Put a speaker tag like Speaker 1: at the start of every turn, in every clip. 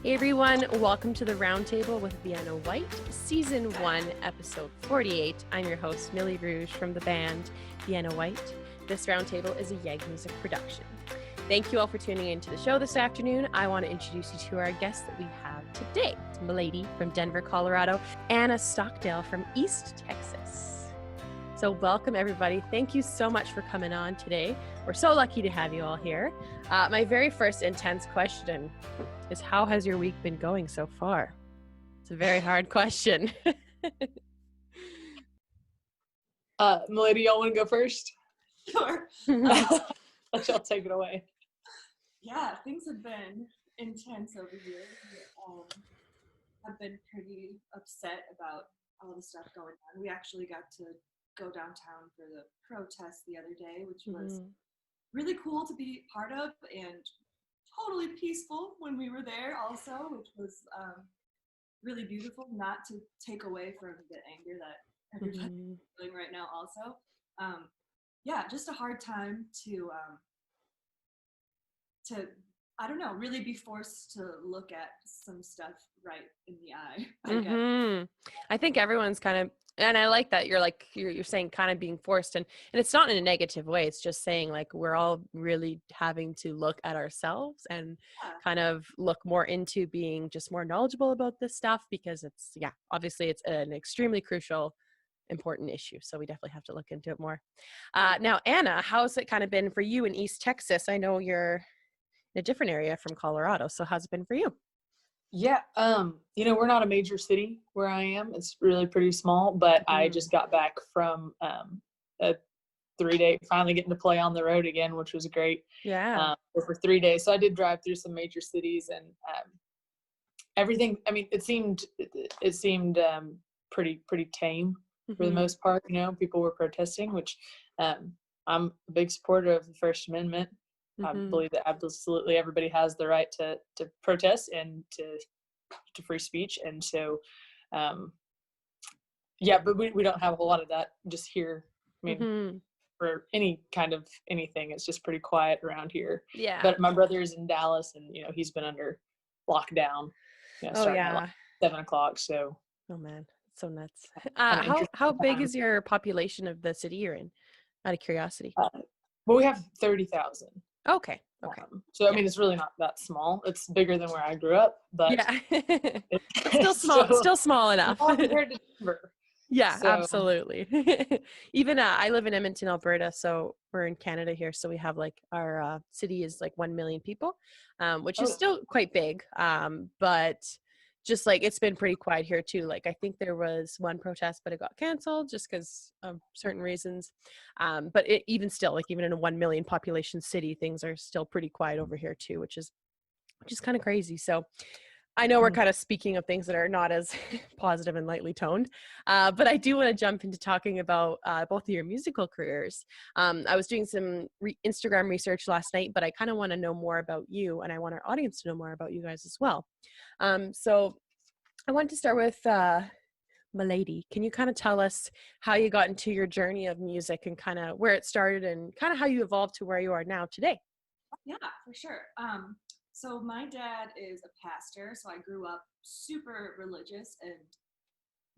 Speaker 1: Hey everyone, welcome to the Roundtable with Vienna Whyte, Season 1, Episode 48. I'm your host, Millie Rouge from the band Vienna Whyte. This Roundtable is a YEG Music production. Thank you all for tuning in to the show this afternoon. I want to introduce you to our guests that we have today. It's mlady from Denver, Colorado, Anna Stockdale from East Texas. So welcome everybody. Thank you so much for coming on today. We're so lucky to have you all here. My very first intense question is, how has your week been going so far? It's a very hard question.
Speaker 2: Milady, y'all want to go first?
Speaker 3: Sure.
Speaker 2: Let y'all take it away.
Speaker 3: Yeah, things have been intense over here. I've been pretty upset about all the stuff going on. We actually got to go downtown for the protest the other day, which was really cool to be part of, and totally peaceful when we were there also, which was really beautiful, not to take away from the anger that everybody's feeling right now also. Yeah, just a hard time to I don't know, really be forced to look at some stuff right in the eye, I guess.
Speaker 1: I think everyone's kind of, and I like that you're saying kind of being forced, and it's not in a negative way. It's just saying like we're all really having to look at ourselves and kind of look more into being just more knowledgeable about this stuff, because it's, obviously it's an extremely crucial, important issue. So we definitely have to look into it more. Now, Anna, how's it kind of been for you in East Texas? I know you're in a different area from Colorado. So how's it been for you?
Speaker 2: Yeah, we're not a major city where I am. It's really pretty small, but I just got back from a 3-day, finally getting to play on the road again, which was great.
Speaker 1: Yeah.
Speaker 2: For 3 days. So I did drive through some major cities, and everything, I mean, it seemed pretty tame for the most part. People were protesting, which I'm a big supporter of the First Amendment. I believe that absolutely everybody has the right to protest and to free speech. And so, but we don't have a whole lot of that just here. I mean, for any kind of anything, it's just pretty quiet around here.
Speaker 1: Yeah.
Speaker 2: But my brother's in Dallas, and, he's been under lockdown, starting at like 7 o'clock. So.
Speaker 1: Oh man, it's so nuts. How big is your population of the city you're in, out of curiosity?
Speaker 2: Well, we have 30,000.
Speaker 1: Okay.
Speaker 2: So I mean, it's really not that small. It's bigger than where I grew up, but
Speaker 1: it's still small. Still small enough
Speaker 2: compared to Denver.
Speaker 1: Yeah, so. Absolutely. Even I live in Edmonton, Alberta, so we're in Canada here. So we have like our city is like 1 million people, which is still quite big. But just like it's been pretty quiet here too. Like I think there was one protest, but it got canceled just because of certain reasons. But even still, like even in a 1 million population city, things are still pretty quiet over here too, which is kind of crazy. So I know we're kind of speaking of things that are not as positive and lightly toned, but I do want to jump into talking about both of your musical careers. I was doing some Instagram research last night, but I kind of want to know more about you, and I want our audience to know more about you guys as well. So I want to start with mlady. Can you kind of tell us how you got into your journey of music and kind of where it started and kind of how you evolved to where you are now today?
Speaker 3: Yeah, for sure. So my dad is a pastor, so I grew up super religious, and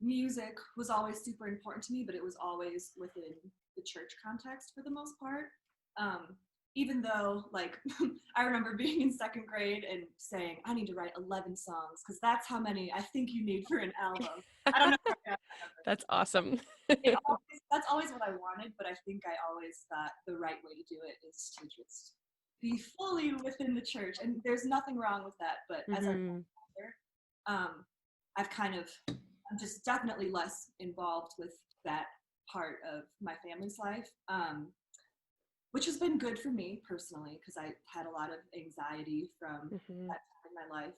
Speaker 3: music was always super important to me, but it was always within the church context for the most part. Even though, like, I remember being in 2nd grade and saying, I need to write 11 songs, because that's how many I think you need for an album. I don't know.
Speaker 1: That's awesome.
Speaker 3: That's always what I wanted, but I think I always thought the right way to do it is to just be fully within the church, and there's nothing wrong with that, but as I've gotten older, I'm just definitely less involved with that part of my family's life, which has been good for me personally, because I had a lot of anxiety from that time in my life.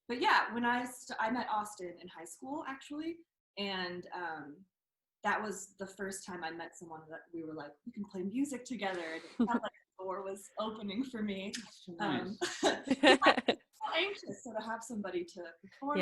Speaker 3: But yeah, when I met Austin in high school actually, and that was the first time I met someone that we were like, we can play music together, and it felt like the door was opening for me. I'm so anxious, so to have somebody to record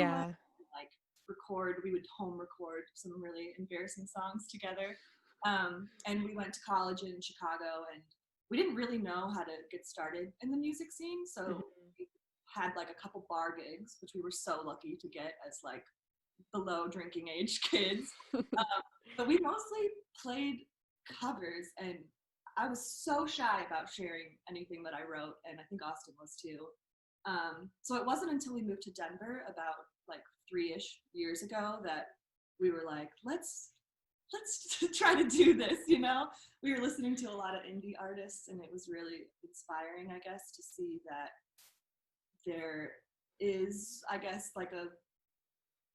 Speaker 3: with, we would home record some really embarrassing songs together. And we went to college in Chicago, and we didn't really know how to get started in the music scene, so we had like a couple bar gigs, which we were so lucky to get as like below drinking age kids. But we mostly played covers, and I was so shy about sharing anything that I wrote, and I think Austin was too. So it wasn't until we moved to Denver about like 3-ish years ago that we were like, let's try to do this, you know? We were listening to a lot of indie artists, and it was really inspiring, I guess, to see that there is, I guess, like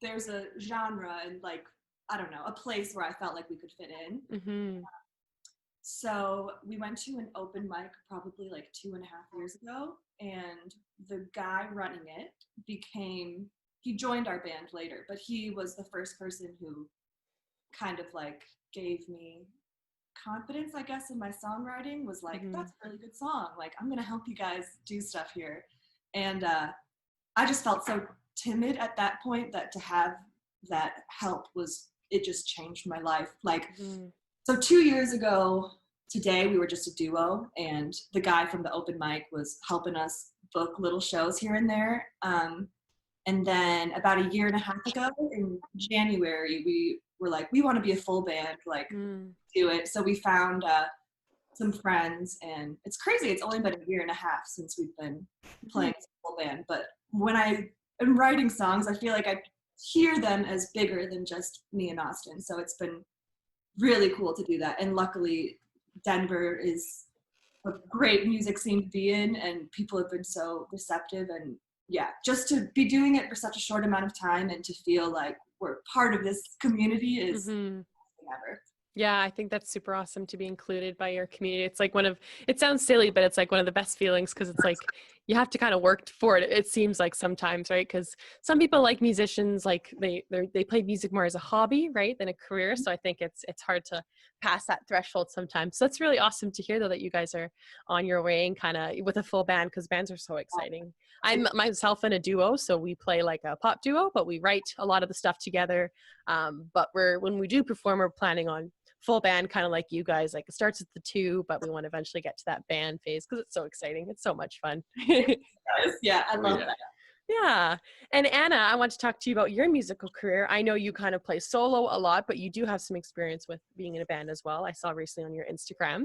Speaker 3: there's a genre and like, I don't know, a place where I felt like we could fit in.
Speaker 1: Mm-hmm.
Speaker 3: So we went to an open mic probably like 2.5 years ago, and the guy running it he joined our band later, but he was the first person who kind of like gave me confidence, I guess, in my songwriting, was like, that's a really good song. Like, I'm going to help you guys do stuff here. And I just felt so timid at that point that to have that help it just changed my life. Like, so 2 years ago today, we were just a duo, and the guy from the open mic was helping us book little shows here and there. And then about 1.5 years ago in January, we were like, we want to be a full band, like do it. So we found some friends, and it's crazy. It's only been 1.5 years since we've been playing full band. But when I am writing songs, I feel like I hear them as bigger than just me and Austin. So it's been really cool to do that. And luckily, Denver is a great music scene to be in, and people have been so receptive. And yeah, just to be doing it for such a short amount of time and to feel like we're part of this community is ever.
Speaker 1: Yeah, I think that's super awesome to be included by your community. It's like it sounds silly, but it's like one of the best feelings, because it's like you have to kind of work for it. It seems like sometimes, right? Because some people, like musicians, like they play music more as a hobby, right, than a career. So I think it's hard to pass that threshold sometimes. So it's really awesome to hear, though, that you guys are on your way and kind of with a full band, because bands are so exciting. I'm myself in a duo, so we play like a pop duo, but we write a lot of the stuff together. But when we do perform, we're planning on full band, kind of like you guys. Like, it starts with the 2, but we want to eventually get to that band phase, because it's so exciting. It's so much fun.
Speaker 3: Yeah, I love that.
Speaker 1: Yeah. And Anna, I want to talk to you about your musical career. I know you kind of play solo a lot, but you do have some experience with being in a band as well. I saw recently on your Instagram.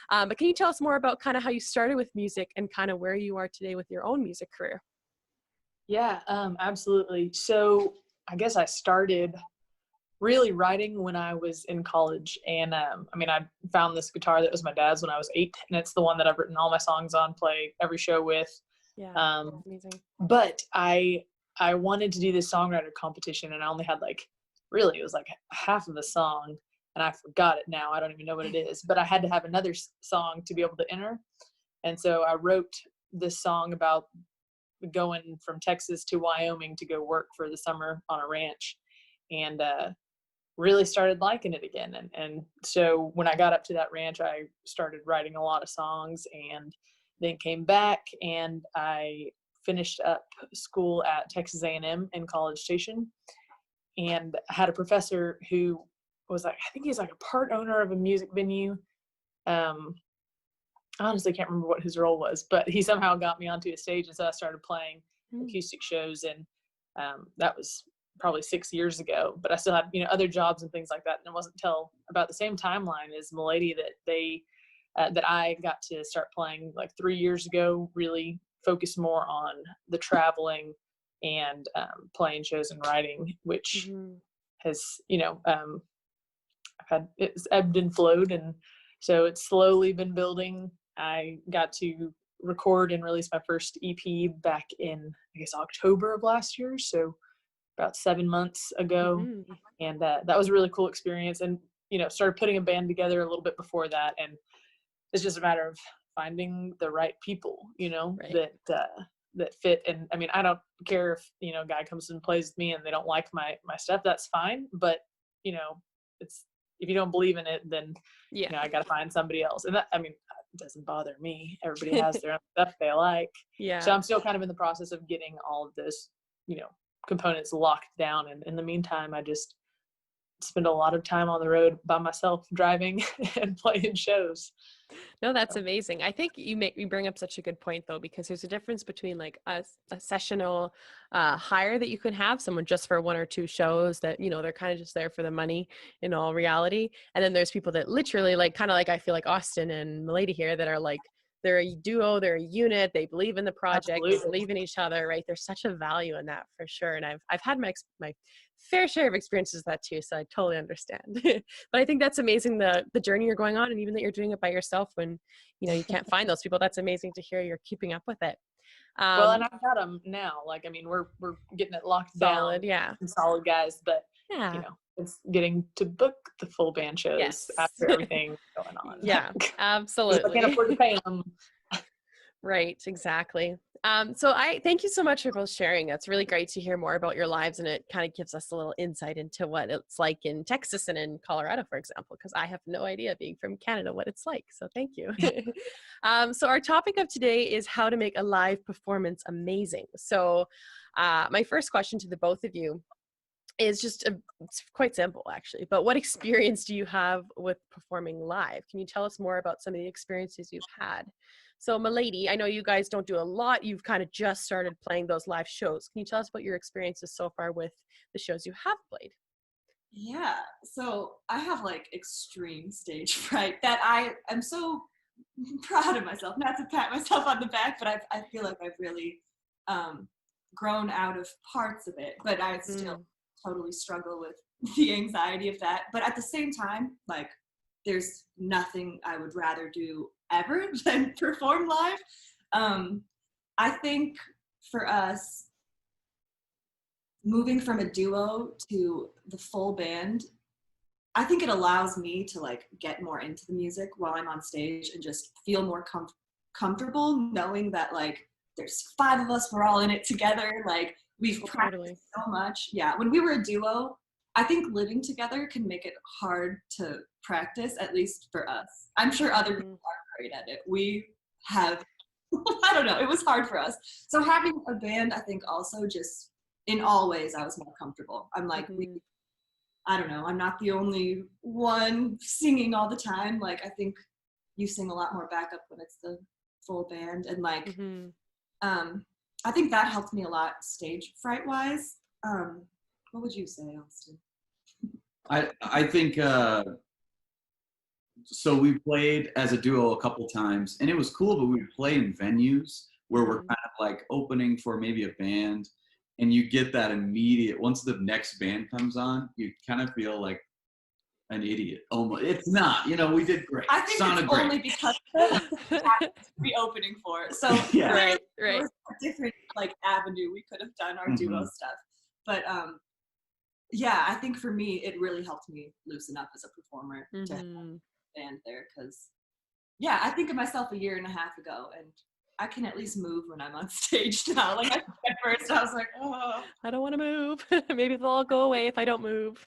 Speaker 1: But can you tell us more about kind of how you started with music and kind of where you are today with your own music career?
Speaker 2: Yeah, absolutely. So I guess I started really writing when I was in college. And I found this guitar that was my dad's when I was 8, and it's the one that I've written all my songs on, play every show with.
Speaker 1: Yeah, amazing.
Speaker 2: But I wanted to do this songwriter competition, and I only had it was like half of the song, and I forgot it now. I don't even know what it is, but I had to have another song to be able to enter. And so I wrote this song about going from Texas to Wyoming to go work for the summer on a ranch, and really started liking it again. And so when I got up to that ranch, I started writing a lot of songs, and then came back, and I finished up school at Texas A&M in College Station, and I had a professor who was I think he's like a part owner of a music venue. I honestly can't remember what his role was, but he somehow got me onto a stage, and so I started playing acoustic shows, and that was probably 6 years ago. But I still had other jobs and things like that, and it wasn't until about the same timeline as mlady that I got to start playing 3 years ago, really focus more on the traveling and playing shows and writing, which has it's ebbed and flowed, and so it's slowly been building. I got to record and release my first EP back in, I guess, October of last year, so about 7 months ago. And that was a really cool experience, and started putting a band together a little bit before that, and it's just a matter of finding the right people right. that fit. And I don't care if a guy comes and plays with me and they don't like my stuff, that's fine, but it's, if you don't believe in it, then I got to find somebody else. And that, it doesn't bother me. Everybody has their own stuff they like. Yeah. So I'm still kind of in the process of getting all of this, components locked down. And in the meantime, I just spend a lot of time on the road by myself driving and playing shows.
Speaker 1: No, that's amazing. I think you bring up such a good point though, because there's a difference between like a sessional hire that you can have someone just for 1 or 2 shows that, you know, they're kind of just there for the money in all reality. And then there's people that literally like, kind of like, I feel like Austin and mlady here that are like, they're a duo, they're a unit, they believe in the project,
Speaker 2: Absolutely.
Speaker 1: they believe in each other, right? There's such a value in that for sure. And I've had my fair share of experiences with that too. So I totally understand. But I think that's amazing, the journey you're going on, and even that you're doing it by yourself when, you know, you can't find those people. That's amazing to hear you're keeping up with it.
Speaker 2: Well, and I've got them now. Like, I mean, we're getting it locked
Speaker 1: Solid,
Speaker 2: down.
Speaker 1: yeah.
Speaker 2: Some solid guys, but
Speaker 1: Yeah.
Speaker 2: you know, it's getting to book the full band shows
Speaker 1: Yes.
Speaker 2: after everything going on.
Speaker 1: Yeah,
Speaker 2: I
Speaker 1: absolutely.
Speaker 2: can't afford to pay them.
Speaker 1: Right, exactly. So I thank you so much for both sharing. It's really great to hear more about your lives, and it kind of gives us a little insight into what it's like in Texas and in Colorado, for example, because I have no idea, being from Canada, what it's like. So thank you. So our topic of today is how to make a live performance amazing. So my first question to the both of you is it's quite simple actually, but what experience do you have with performing live? Can you tell us more about some of the experiences you've had? So mlady, I know you guys don't do a lot. You've kind of just started playing those live shows. Can you tell us about your experiences so far with the shows you have played?
Speaker 3: Yeah, so I have like extreme stage fright that I'm so proud of myself. Not to pat myself on the back, but I feel like I've really grown out of parts of it. But I still totally struggle with the anxiety of that. But at the same time, like, there's nothing I would rather do ever than perform live. I think for us, moving from a duo to the full band, I think it allows me to like get more into the music while I'm on stage and just feel more comfortable knowing that like there's 5 of us, we're all in it together. Like, we've practiced so much. Yeah, when we were a duo, I think living together can make it hard to practice, at least for us. I'm sure other people are great at it. We have, I don't know, it was hard for us. So having a band, I think also just in all ways, I was more comfortable. I'm like, I don't know, I'm not the only one singing all the time. Like, I think you sing a lot more backup when it's the full band. And like, I think that helped me a lot stage fright wise. What would you say, Austin?
Speaker 4: I think, so we played as a duo a couple times, and it was cool, but we would play in venues where we're kind of like opening for maybe a band, and you get that immediate, once the next band comes on, you kind of feel like an idiot. Almost. It's not, you know, we did great.
Speaker 3: I think
Speaker 4: Sounded
Speaker 3: it's
Speaker 4: great.
Speaker 3: only because to be opening for. So
Speaker 4: Yeah.
Speaker 1: Right.
Speaker 3: there was a different like avenue we could have done our duo stuff. But yeah, I think for me it really helped me loosen up as a performer to have a band there, because yeah, I think of myself a 1.5 years ago, and I can at least move when I'm on stage now. Like, at first I was like, oh,
Speaker 1: I don't want to move. Maybe they'll all go away if I don't move.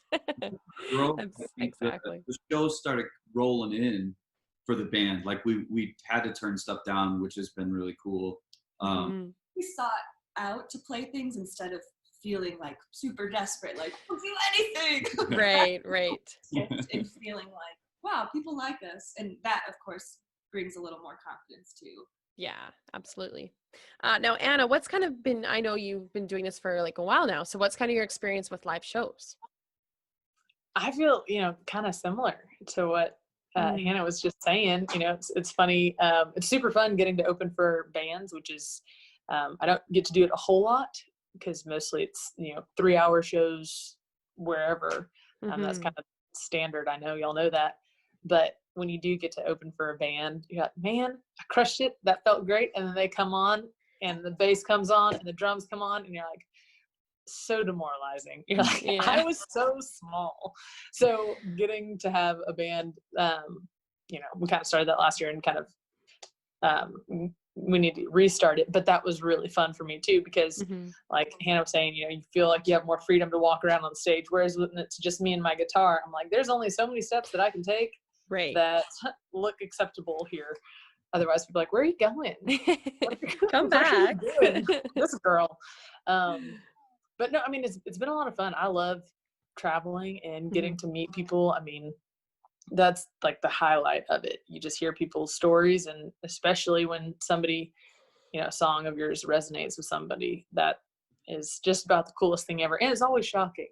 Speaker 4: Exactly. The shows started rolling in for the band. Like, we had to turn stuff down, which has been really cool.
Speaker 3: We sought out to play things instead of feeling like super desperate, like, we'll do anything.
Speaker 1: Right.
Speaker 3: And feeling like, wow, people like us. And that, of course, brings a little more confidence too.
Speaker 1: Yeah, absolutely. Now, Anna, what's kind of been, I know you've been doing this for like a while now, so what's kind of your experience with live shows?
Speaker 2: I feel, you know, kind of similar to what Hannah was just saying. You know, it's funny. It's super fun getting to open for bands, which is, I don't get to do it a whole lot because mostly it's, you know, 3-hour shows wherever. That's kind of standard. I know y'all know that. But when you do get to open for a band, you're like, man, I crushed it. That felt great. And then they come on and the bass comes on and the drums come on and you're like, so demoralizing. You're like, I was so small. So getting to have a band, you know, we kind of started that last year and kind of, we need to restart it. But that was really fun for me too, because like Hannah was saying, you know, you feel like you have more freedom to walk around on stage. Whereas when it's just me and my guitar, I'm like, there's only so many steps that I can take that look acceptable here. Otherwise people are like, where are you going?
Speaker 1: Come back.
Speaker 2: This girl. But no, I mean, it's been a lot of fun. I love traveling and getting to meet people. I mean, that's like the highlight of it. You just hear people's stories, and especially when somebody, you know, a song of yours resonates with somebody, that is just about the coolest thing ever. And it's always shocking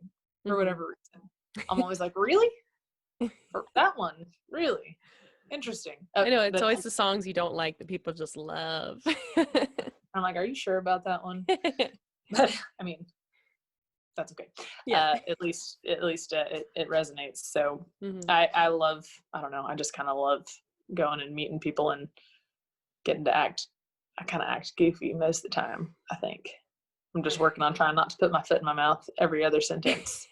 Speaker 2: for whatever reason. I'm always like, really? For that one? Really? Interesting.
Speaker 1: I know, it's always the songs you don't like that people just love.
Speaker 2: I'm like, are you sure about that one? But I mean, that's okay.
Speaker 1: Yeah.
Speaker 2: At least it resonates. So I love, I don't know, I just kind of love going and meeting people and getting to act. I kind of act goofy most of the time, I think. I'm just working on trying not to put my foot in my mouth every other sentence.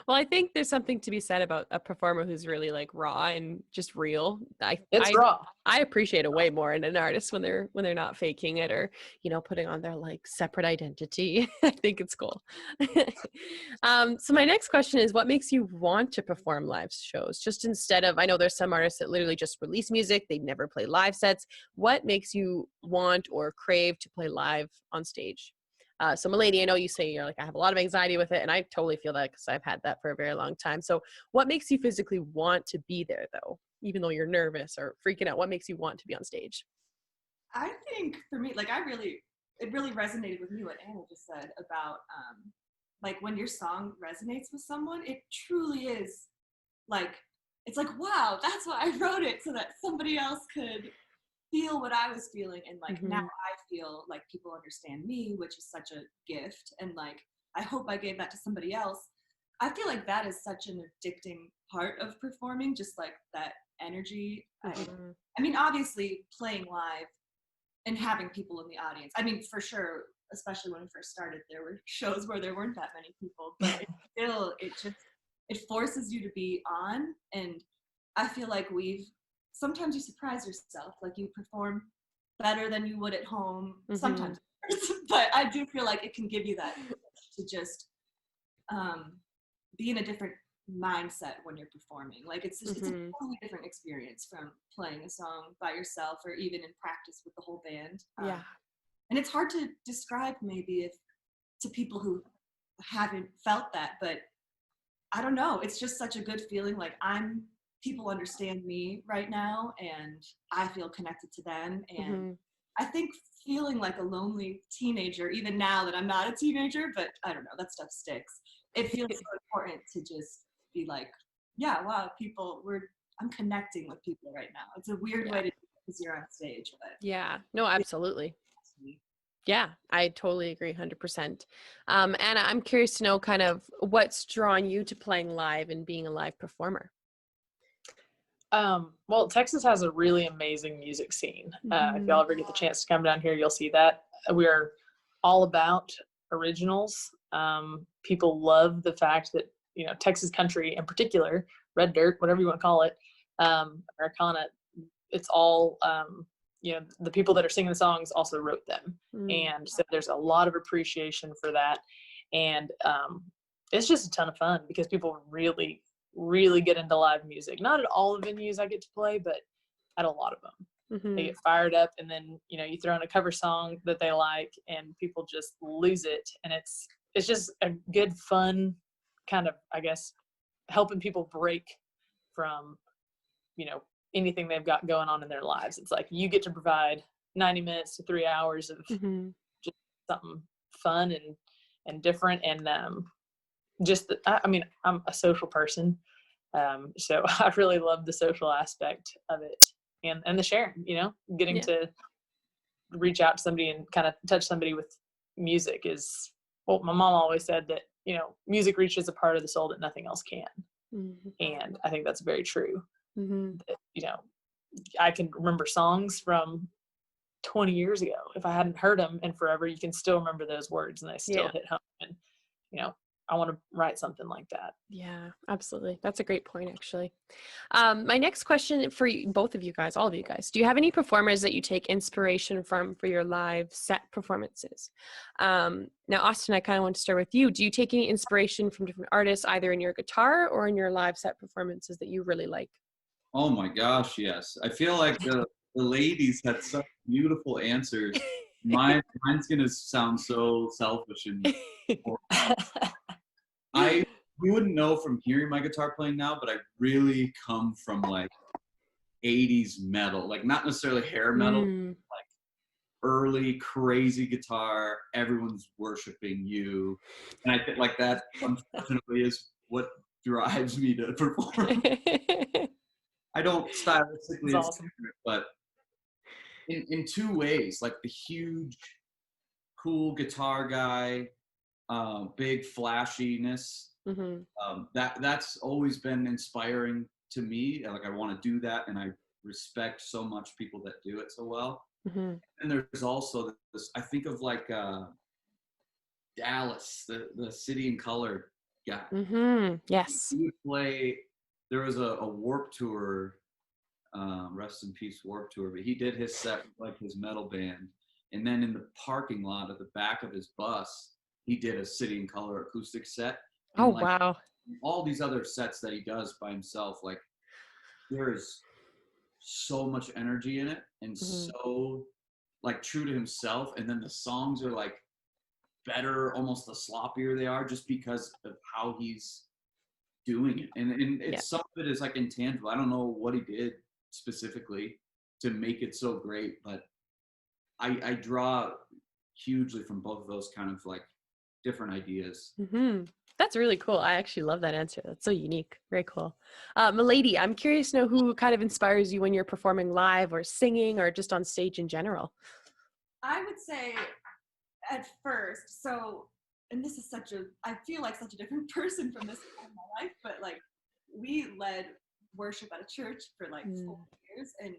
Speaker 1: Well, I think there's something to be said about a performer who's really like raw and just real.
Speaker 2: It's raw.
Speaker 1: I appreciate it way more in an artist when they're not faking it or, you know, putting on their like separate identity. I think it's cool. So my next question is, what makes you want to perform live shows? Just instead of, I know there's some artists that literally just release music, they never play live sets. What makes you want or crave to play live on stage? So mlady, I know you say you're like, I have a lot of anxiety with it, and I totally feel that because I've had that for a very long time. So what makes you physically want to be there though, even though you're nervous or freaking out? What makes you want to be on stage?
Speaker 3: I think for me, like it really resonated with me what Anna just said about like when your song resonates with someone, it truly is like, it's like, wow, that's why I wrote it, so that somebody else could feel what I was feeling, and like now I feel like people understand me, which is such a gift, and like I hope I gave that to somebody else. I feel like that is such an addicting part of performing, just like that energy. I mean, obviously playing live and having people in the audience, I mean, for sure, especially when we first started, there were shows where there weren't that many people, but it forces you to be on. And I feel like sometimes you surprise yourself, like you perform better than you would at home sometimes. But I do feel like it can give you that to just be in a different mindset when you're performing. Like it's a totally different experience from playing a song by yourself or even in practice with the whole band. And it's hard to describe maybe to people who haven't felt that, but I don't know, it's just such a good feeling. Like people understand me right now, and I feel connected to them. And I think feeling like a lonely teenager, even now that I'm not a teenager, but I don't know, that stuff sticks. It feels so important to just be like, yeah, wow, I'm connecting with people right now. It's a weird way to do it because you're on stage, but
Speaker 1: yeah, no, absolutely. Yeah, I totally agree, 100%. Anna, I'm curious to know kind of what's drawing you to playing live and being a live performer.
Speaker 2: Well, Texas has a really amazing music scene. If y'all ever get the chance to come down here, you'll see that. We are all about originals. People love the fact that, you know, Texas country in particular, red dirt, whatever you want to call it, Americana, it's all, you know, the people that are singing the songs also wrote them. And so there's a lot of appreciation for that. And it's just a ton of fun because people really get into live music. Not at all the venues I get to play, but at a lot of them. They get fired up, and then, you know, you throw in a cover song that they like and people just lose it. And it's just a good, fun kind of, I guess, helping people break from, you know, anything they've got going on in their lives. It's like you get to provide 90 minutes to 3 hours of just something fun and different. And I mean, I'm a social person. So I really love the social aspect of it and the sharing, you know, getting to reach out to somebody and kind of touch somebody with music is, well, my mom always said that, you know, music reaches a part of the soul that nothing else can. And I think that's very true. That, you know, I can remember songs from 20 years ago. If I hadn't heard them in forever, you can still remember those words and they still hit home. And, you know, I want to write something like that.
Speaker 1: Yeah, absolutely. That's a great point, actually. My next question for both of you guys, all of you guys, do you have any performers that you take inspiration from for your live set performances? Now, Austin, I kind of want to start with you. Do you take any inspiration from different artists, either in your guitar or in your live set performances that you really like?
Speaker 4: Oh my gosh, yes. I feel like the ladies had such beautiful answers. Mine's gonna sound so selfish and I you wouldn't know from hearing my guitar playing now, but I really come from like 80s metal, like not necessarily hair metal, like early crazy guitar, everyone's worshiping you. And I think like that unfortunately is what drives me to perform. I don't stylistically,
Speaker 2: Awesome.
Speaker 4: but in two ways, like the huge, cool guitar guy, big flashiness. That's always been inspiring to me. Like I want to do that, and I respect so much people that do it so well. And there's also this. I think of like Dallas, the City in Color guy.
Speaker 1: Yes.
Speaker 4: He would play. There was a Warped Tour, rest in peace Warped Tour, but he did his set with like his metal band, and then in the parking lot at the back of his bus, he did a City in Color acoustic set. And
Speaker 1: oh, wow.
Speaker 4: All these other sets that he does by himself, like there is so much energy in it and so like true to himself. And then the songs are like better, almost the sloppier they are just because of how he's doing it. And it's some of it is like intangible. I don't know what he did specifically to make it so great, but I draw hugely from both of those kind of like different ideas.
Speaker 1: That's really cool. I actually love that answer. That's so unique. Very cool. Mlady, I'm curious to know who kind of inspires you when you're performing live or singing or just on stage in general.
Speaker 3: I would say at first, so, and this is I feel like such a different person from this time in my life, but like we led worship at a church for like 4 years. And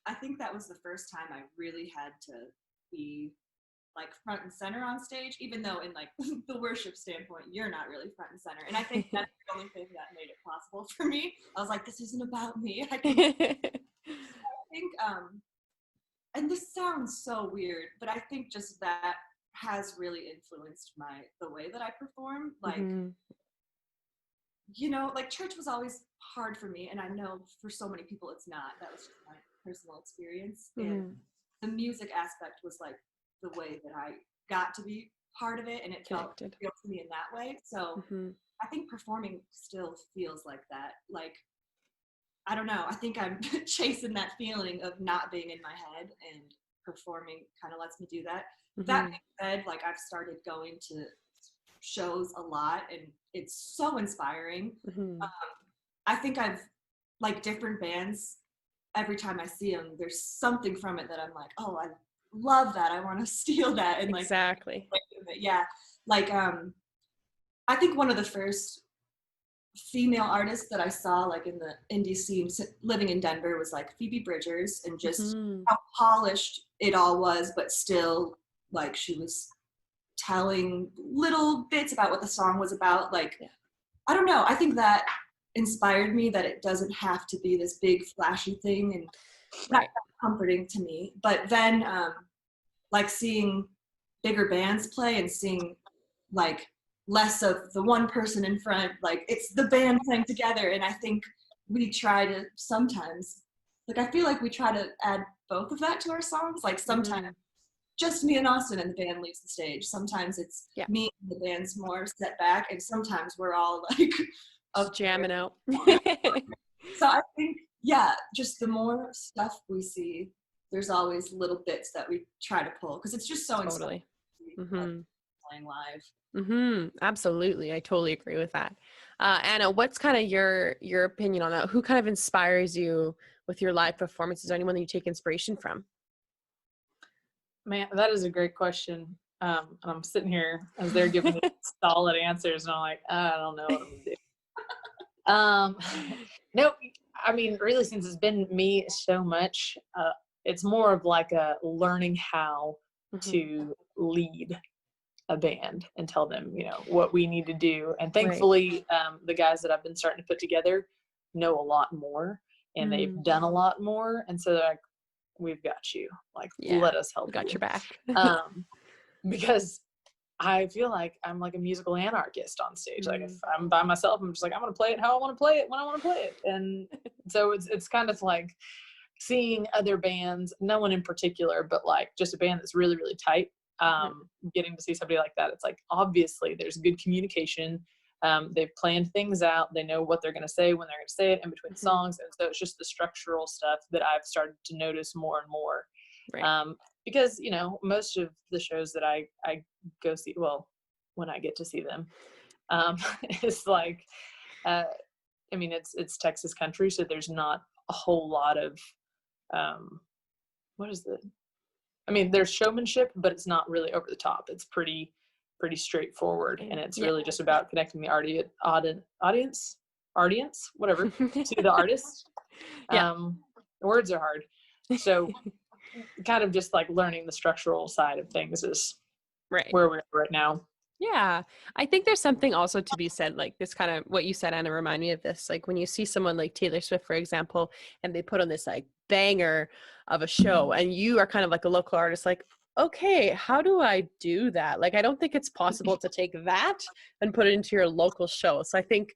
Speaker 3: I think that was the first time I really had to be like front and center on stage, even though in like the worship standpoint, you're not really front and center. And I think that's the only thing that made it possible for me. I was like, this isn't about me. I think, and this sounds so weird, but I think just that has really influenced the way that I perform. Like, you know, like church was always hard for me. And I know for so many people it's not. That was just my personal experience. And the music aspect was like the way that I got to be part of it, and it felt real to me in that way. So I think performing still feels like that. Like, I don't know, I think I'm chasing that feeling of not being in my head, and performing kind of lets me do that. That being said, like I've started going to shows a lot, and it's so inspiring. I think I've like different bands, every time I see them, there's something from it that I'm like, oh, I love that. I want to steal that. And like,
Speaker 1: exactly.
Speaker 3: Yeah. Like, I think one of the first female artists that I saw like in the indie scene living in Denver was like Phoebe Bridgers, and just how polished it all was, but still like she was telling little bits about what the song was about. Like, I don't know. I think that inspired me, that it doesn't have to be this big flashy thing, and that's comforting to me. But then like seeing bigger bands play and seeing like less of the one person in front, like it's the band playing together. And I think we try to sometimes, like I feel like we try to add both of that to our songs. Like sometimes just me and Austin and the band leaves the stage. Sometimes it's me and the band's more set back, and sometimes we're all like
Speaker 1: jamming out.
Speaker 3: So I think, just the more stuff we see, there's always little bits that we try to pull, because it's just so inspiring playing live.
Speaker 1: Absolutely. I totally agree with that. Anna, what's kind of your opinion on that? Who kind of inspires you with your live performances? Anyone that you take inspiration from?
Speaker 2: Man, that is a great question. And I'm sitting here as they're giving me solid answers, and I'm like, I don't know what I'm gonna do. No, I mean, really, since it's been me so much, it's more of like a learning how to lead a band and tell them, you know, what we need to do. And thankfully, the guys that I've been starting to put together know a lot more, and they've done a lot more. And so they're like, we've got you. Like, let us help.
Speaker 1: Got your back.
Speaker 2: Because I feel like I'm like a musical anarchist on stage. Like if I'm by myself, I'm just like, I'm going to play it how I want to play it when I want to play it. And so it's kind of like seeing other bands, no one in particular, but like just a band that's really, really tight. Getting to see somebody like that, it's like, obviously there's good communication. They've planned things out. They know what they're going to say, when they're going to say it in between songs. And so it's just the structural stuff that I've started to notice more and more.
Speaker 1: Right.
Speaker 2: Because, you know, most of the shows that I go see, well, when I get to see them, it's like, I mean, it's Texas country, so there's not a whole lot of, what is it? I mean, there's showmanship, but it's not really over the top. It's pretty straightforward, and it's really just about connecting the audience, whatever, to the artist. Words are hard. So kind of just like learning the structural side of things is where we're at right now.
Speaker 1: Yeah. I think there's something also to be said, like this kind of what you said, Anna, remind me of this. Like when you see someone like Taylor Swift, for example, and they put on this like banger of a show and you are kind of like a local artist, like, okay, how do I do that? Like, I don't think it's possible to take that and put it into your local show. So I think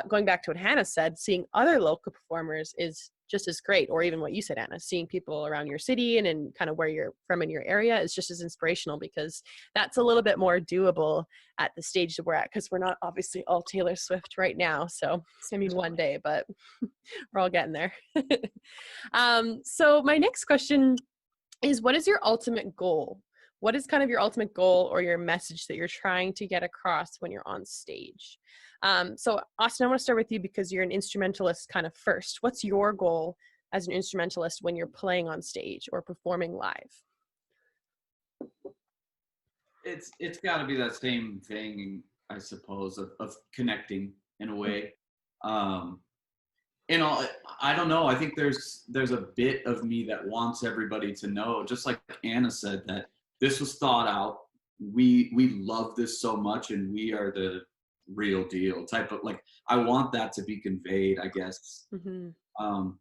Speaker 1: going back to what Hannah said, seeing other local performers is just as great, or even what you said, Anna, seeing people around your city and kind of where you're from in your area is just as inspirational, because that's a little bit more doable at the stage that we're at, because we're not obviously all Taylor Swift right now. So I mean, one day, but we're all getting there. So my next question is, what is your ultimate goal? What is kind of your ultimate goal or your message that you're trying to get across when you're on stage? So Austin, I want to start with you because you're an instrumentalist kind of first. What's your goal as an instrumentalist when you're playing on stage or performing live?
Speaker 4: It's got to be that same thing, I suppose, of connecting in a way. You know, I don't know. I think there's a bit of me that wants everybody to know, just like Anna said, that this was thought out. We love this so much, and we are the real deal type of, like, I want that to be conveyed, I guess.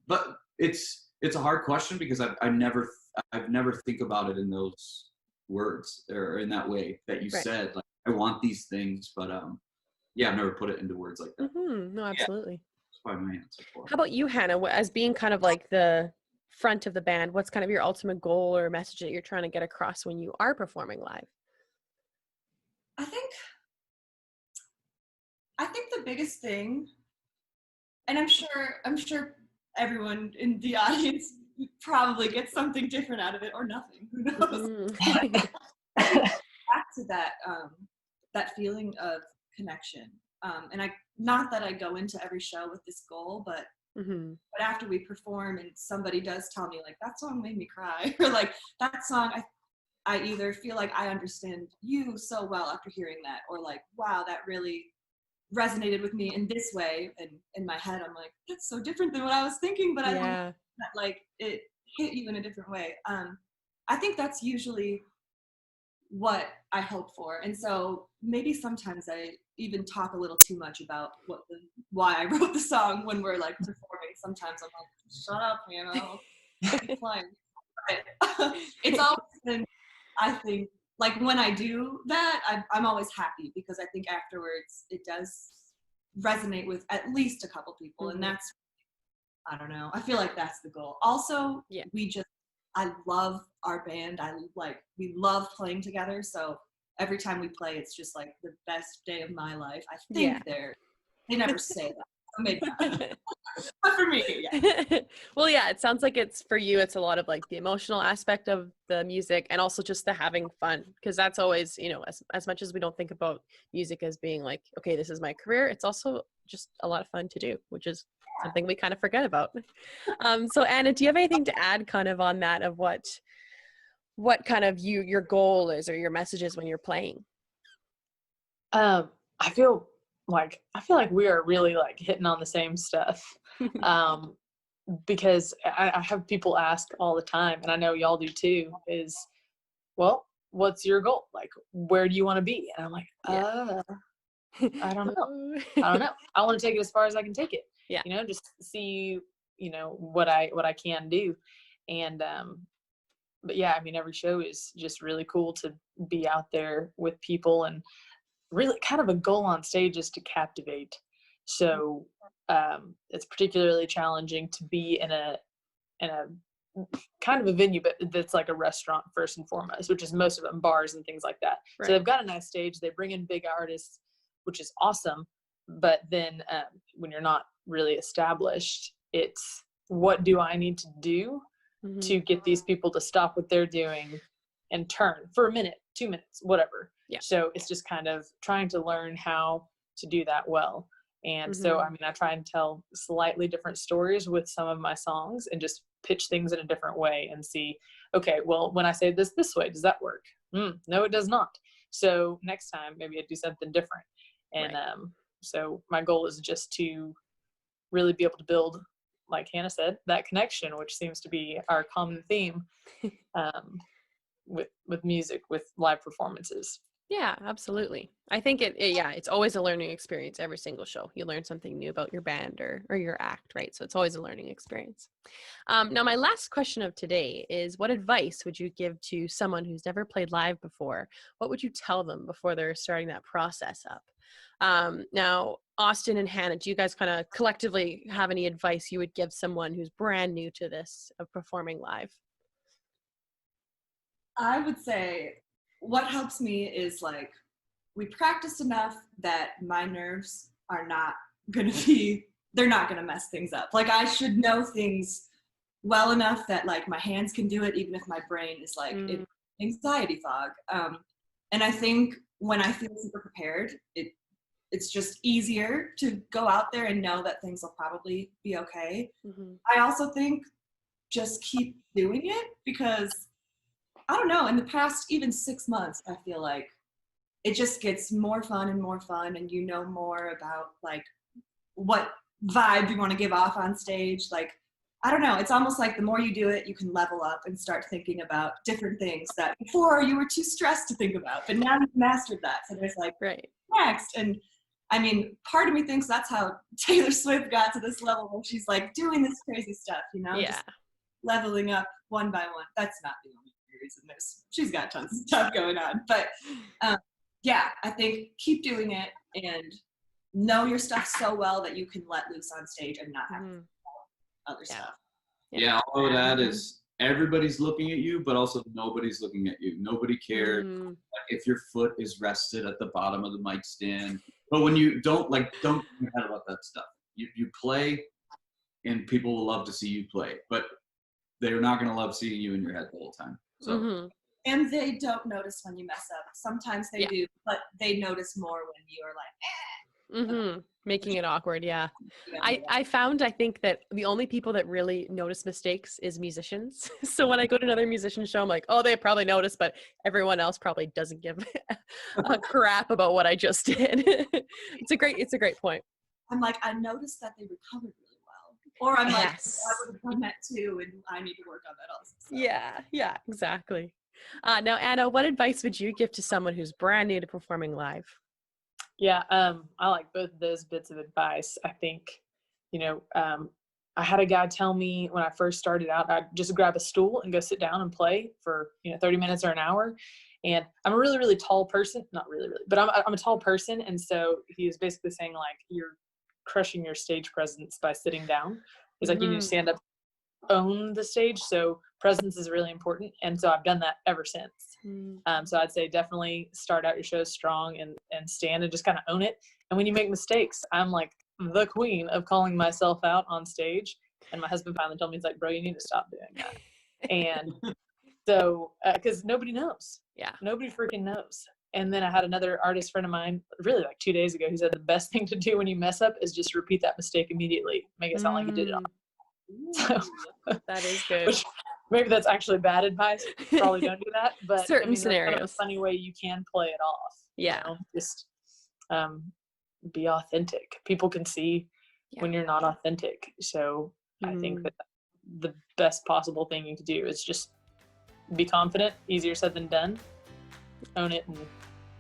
Speaker 4: But it's a hard question because I've never think about it in those words or in that way that you said. Like, I want these things, but yeah, I've never put it into words like that.
Speaker 1: No, absolutely.
Speaker 4: That's probably my answer for it.
Speaker 1: How about you, Hannah? As being kind of like the front of the band, what's kind of your ultimate goal or message that you're trying to get across when you are performing live?
Speaker 3: I think the biggest thing, and I'm sure everyone in the audience probably gets something different out of it, or nothing, who knows. Back to that feeling of connection. And not that I go into every show with this goal, but after we perform and somebody does tell me, like, that song made me cry, or like, that song, I either feel like I understand you so well after hearing that, or like, wow, that really resonated with me in this way. And in my head, I'm like, that's so different than what I was thinking, but I love that, like, it hit you in a different way. I think that's usually what I hope for. And so maybe sometimes I even talk a little too much about why I wrote the song when we're like performing. Sometimes I'm like, shut up, Hannah, keep playing. But it's always been, I think, like, when I do that, I'm always happy, because I think afterwards it does resonate with at least a couple people. And that's, I don't know, I feel like that's the goal. Also, I love our band. We love playing together. So every time we play, it's just like the best day of my life. I think they never say that. So maybe not. But for me, yeah.
Speaker 1: Well, yeah, it sounds like it's for you. It's a lot of like the emotional aspect of the music, and also just the having fun, because that's always, you know, as much as we don't think about music as being like, okay, this is my career, it's also just a lot of fun to do, which is something we kind of forget about. So Anna, do you have anything to add kind of on that, of what kind of your goal is or your message is when you're playing?
Speaker 2: I feel like we are really like hitting on the same stuff. Because I have people ask all the time, and I know y'all do too, is, well, what's your goal? Like, where do you want to be? And I'm like, I don't know. I want to take it as far as I can take it. Yeah. You know, just see, you know, what I can do. And, but yeah, I mean, every show is just really cool to be out there with people, and really kind of a goal on stage is to captivate. So, it's particularly challenging to be in a kind of a venue, but that's like a restaurant first and foremost, which is most of them bars and things like that. Right. So they've got a nice stage. They bring in big artists. which is awesome. But then when you're not really established, it's what do I need to do to get these people to stop what they're doing and turn for a minute, 2 minutes, whatever.
Speaker 1: Yeah.
Speaker 2: So it's just kind of trying to learn how to do that well. And so, I mean, I try and tell slightly different stories with some of my songs and just pitch things in a different way and see, okay, well, when I say this way, does that work? No, it does not. So next time, maybe I do something different. And so my goal is just to really be able to build, like Hannah said, that connection, which seems to be our common theme with music, with live performances.
Speaker 1: Yeah, absolutely. I think it's always a learning experience. Every single show, you learn something new about your band or your act, right? So it's always a learning experience. Now, my last question of today is, what advice would you give to someone who's never played live before? What would you tell them before they're starting that process up? Now, Austin and Hannah, do you guys kind of collectively have any advice you would give someone who's brand new to this of performing live?
Speaker 3: I would say what helps me is like, we practiced enough that my nerves are not they're not gonna mess things up. Like, I should know things well enough that like my hands can do it, even if my brain is like in anxiety fog. And I think when I feel super prepared, it's just easier to go out there and know that things will probably be okay. I also think just keep doing it, because I don't know, in the past even 6 months, I feel like it just gets more fun, and you know more about like what vibe you want to give off on stage. Like, I don't know, it's almost like the more you do it, you can level up and start thinking about different things that before you were too stressed to think about, but now you've mastered that. So there's like next. And I mean, part of me thinks that's how Taylor Swift got to this level where she's like doing this crazy stuff, you know, just leveling up one by one. That's not the only reason. She's got tons of stuff going on. But yeah, I think keep doing it and know your stuff so well that you can let loose on stage and not have to do other stuff.
Speaker 4: Yeah, all I would add is everybody's looking at you, but also nobody's looking at you. Nobody cares if your foot is rested at the bottom of the mic stand. But when you don't get mad about that stuff. You play, and people will love to see you play, but they're not going to love seeing you in your head the whole time. So.
Speaker 3: And they don't notice when you mess up. Sometimes they do, but they notice more when you're like,
Speaker 1: making it awkward. I think that the only people that really notice mistakes is musicians. So when I go to another musician show, I'm like, oh, they probably noticed, but everyone else probably doesn't give a crap about what I just did. It's a great point.
Speaker 3: I'm like, I noticed that they recovered really well. Or I'm like, I would have done that too, and I need to work on that also. So.
Speaker 1: Yeah, exactly. Now, Anna, what advice would you give to someone who's brand new to performing live?
Speaker 2: Yeah, I like both of those bits of advice. I think, I had a guy tell me when I first started out, I'd just grab a stool and go sit down and play for, 30 minutes or an hour. And I'm a really, really tall person. Not really, really, but I'm a tall person. And so he was basically saying, like, you're crushing your stage presence by sitting down. He's like, you need to stand up, own the stage. So presence is really important. And so I've done that ever since. So I'd say definitely start out your show strong and stand and just kind of own it. And when you make mistakes, I'm like the queen of calling myself out on stage. And my husband finally told me, he's like, bro, you need to stop doing that. And so, cause nobody knows. Yeah. Nobody freaking knows. And then I had another artist friend of mine, really like 2 days ago, he said the best thing to do when you mess up is just repeat that mistake immediately. Make it sound like you did it on. So,
Speaker 1: that is good.
Speaker 2: Maybe that's actually bad advice. Probably don't do that. But
Speaker 1: certain scenarios,
Speaker 2: that's kind of a funny way you can play it off.
Speaker 1: Yeah.
Speaker 2: Just be authentic. People can see when you're not authentic. So I think that the best possible thing you can do is just be confident. Easier said than done. Own it and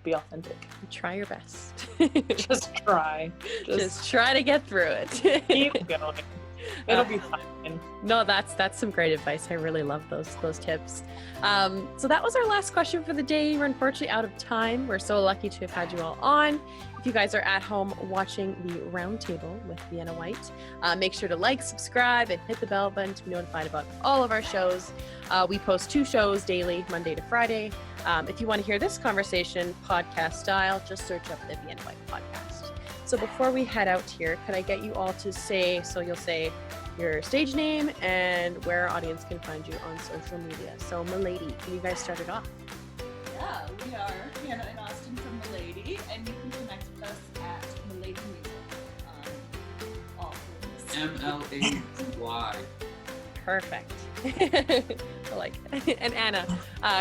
Speaker 2: be authentic.
Speaker 1: Try your best.
Speaker 2: Just try.
Speaker 1: Just try to get through it.
Speaker 2: Keep going. It'll be fine.
Speaker 1: No, that's some great advice. I really love those tips. So that was our last question for the day. We're unfortunately out of time. We're so lucky to have had you all on. If you guys are at home watching the roundtable with Vienna Whyte, make sure to like, subscribe, and hit the bell button to be notified about all of our shows. We post 2 shows daily, Monday to Friday. If you want to hear this conversation podcast style, just search up the Vienna Whyte podcast. So before we head out here, could I get you all to say, so you'll say your stage name and where our audience can find you on social media. So mlady, can you guys start it off?
Speaker 3: Yeah, we are Hannah and Austin from mlady, and you can connect with us at mlady music on all things.
Speaker 4: MLADY.
Speaker 1: Perfect. I like it. And Anna,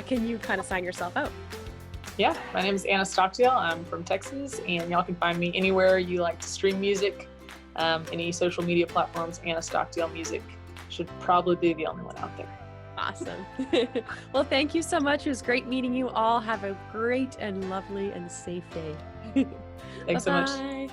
Speaker 1: can you kind of sign yourself out?
Speaker 2: Yeah, my name is Anna Stockdale. I'm from Texas, and y'all can find me anywhere you like to stream music. Any social media platforms, Anna Stockdale Music should probably be the only one out there.
Speaker 1: Awesome. Well, thank you so much. It was great meeting you all. Have a great and lovely and safe day.
Speaker 2: Thanks so much.
Speaker 1: Bye-bye.